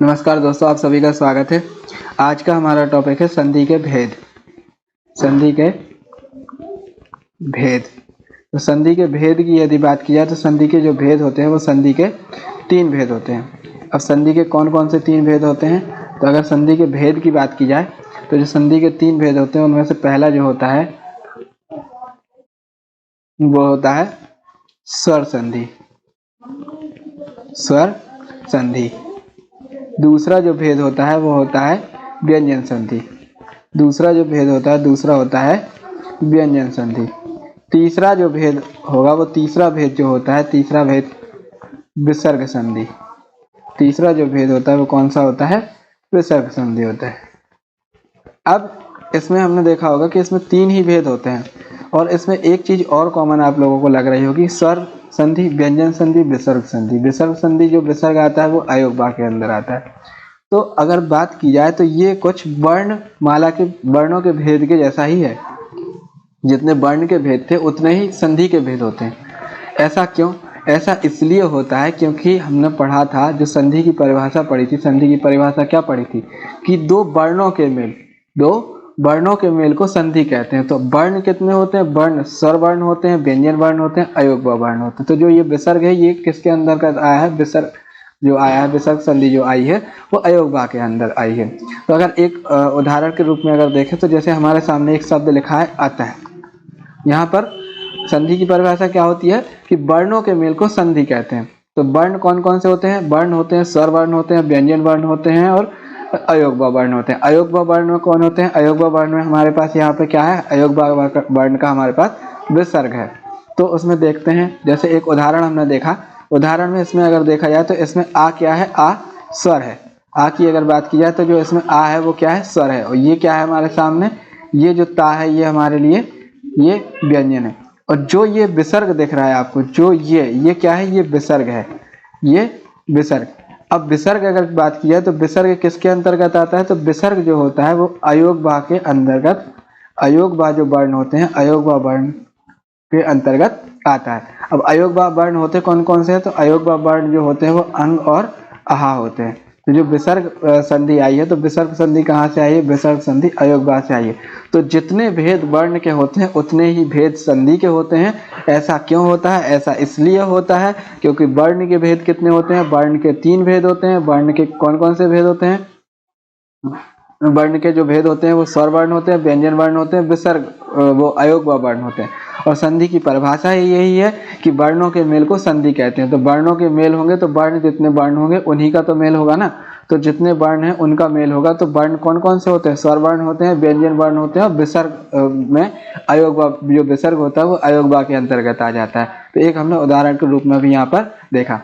नमस्कार दोस्तों, आप सभी का स्वागत है। आज का हमारा टॉपिक है संधि के भेद। संधि के भेद। तो संधि के भेद की यदि बात की जाए तो संधि के जो भेद होते हैं वो संधि के 3 भेद होते हैं। अब संधि के कौन कौन से 3 भेद होते हैं? तो अगर संधि के भेद की बात की जाए तो जो संधि के 3 भेद होते हैं उनमें से पहला जो होता है वो होता है स्वर संधि। स्वर संधि। दूसरा जो भेद होता है वो होता है व्यंजन संधि। दूसरा जो भेद होता है दूसरा होता है व्यंजन संधि। तीसरा जो भेद होगा वो तीसरा भेद जो होता है तीसरा भेद विसर्ग संधि। तीसरा जो भेद होता है वो कौन सा होता है? विसर्ग संधि होता है। अब इसमें हमने देखा होगा कि इसमें 3 ही भेद होते हैं और इसमें एक चीज और कॉमन आप लोगों को लग रही होगी, स्वर संधि, व्यंजन संधि, विसर्ग संधि। विसर्ग संधि जो विसर्ग आता है वो अयोग बा के अंदर आता है। तो अगर बात की जाए तो ये कुछ वर्ण माला के वर्णों के भेद के जैसा ही है। जितने वर्ण के भेद थे उतने ही संधि के भेद होते हैं। ऐसा क्यों? ऐसा इसलिए होता है क्योंकि हमने पढ़ा था, जो संधि की परिभाषा पढ़ी थी, संधि की परिभाषा क्या पढ़ी थी कि दो वर्णों के मेल को संधि कहते हैं। तो वर्ण कितने होते हैं? वर्ण स्वर वर्ण होते हैं, व्यंजन वर्ण होते हैं, अयोग वर्ण होते हैं। तो जो ये विसर्ग है ये किसके अंदर का आया है? विसर्ग जो आया है, विसर्ग संधि जो आई है वो अयोग के अंदर आई है। तो अगर एक उदाहरण के रूप में अगर देखें तो जैसे हमारे सामने एक शब्द लिखा है अतः। यहाँ पर संधि की परिभाषा क्या होती है कि वर्णों के मेल को संधि कहते हैं। तो वर्ण कौन कौन से होते हैं? वर्ण होते हैं, स्वर वर्ण होते हैं, व्यंजन वर्ण होते हैं और अयोग वर्ण होते हैं। अयोग वर्ण में कौन होते हैं? अयोग वर्ण में हमारे पास यहाँ पे क्या है? अयोग वर्ण का हमारे पास विसर्ग है। तो उसमें देखते हैं, जैसे एक उदाहरण हमने देखा, उदाहरण में इसमें अगर देखा जाए तो इसमें आ क्या है? आ स्वर है। आ की अगर बात की जाए तो जो इसमें आ है वो क्या है? स्वर है। और ये क्या है हमारे सामने? ये जो ता है ये हमारे लिए ये व्यंजन है। और जो ये विसर्ग दिख रहा है आपको, जो ये क्या है? ये विसर्ग है, ये विसर्ग। अब विसर्ग अगर बात की जाए तो विसर्ग किसके अंतर्गत आता है? तो विसर्ग जो होता है वो अयोग बा के अंतर्गत, अयोग बा जो वर्ण होते हैं अयोग बा वर्ण के अंतर्गत आता है। अब अयोग बा वर्ण होते कौन कौन से हैं? तो अयोग बा वर्ण जो होते हैं वो अंग और आहा होते हैं। तो जो विसर्ग संधि आई है तो विसर्ग संधि कहाँ से आई है? विसर्ग संधि अयोग बा से आई है। तो जितने भेद वर्ण के होते हैं उतने ही भेद संधि के होते हैं। ऐसा क्यों होता है? ऐसा इसलिए होता है क्योंकि वर्ण के भेद कितने होते हैं? वर्ण के 3 भेद होते हैं। वर्ण के कौन कौन से भेद होते हैं? वर्ण के जो भेद होते हैं वो स्वर वर्ण होते हैं, व्यंजन वर्ण होते हैं, विसर्ग वो अयोग वर्ण होते हैं। और संधि की परिभाषा ही यही है कि वर्णों के मेल को संधि कहते हैं। तो वर्णों के मेल होंगे तो वर्ण जितने वर्ण होंगे उन्हीं का तो मेल होगा ना। तो जितने वर्ण हैं उनका मेल होगा। तो वर्ण कौन कौन से होते हैं? स्वर वर्ण होते हैं, व्यंजन वर्ण होते हैं और विसर्ग में अयोग जो विसर्ग होता है वो अयोग के अंतर्गत आ जाता है। तो एक हमने उदाहरण के रूप में भी यहाँ पर देखा।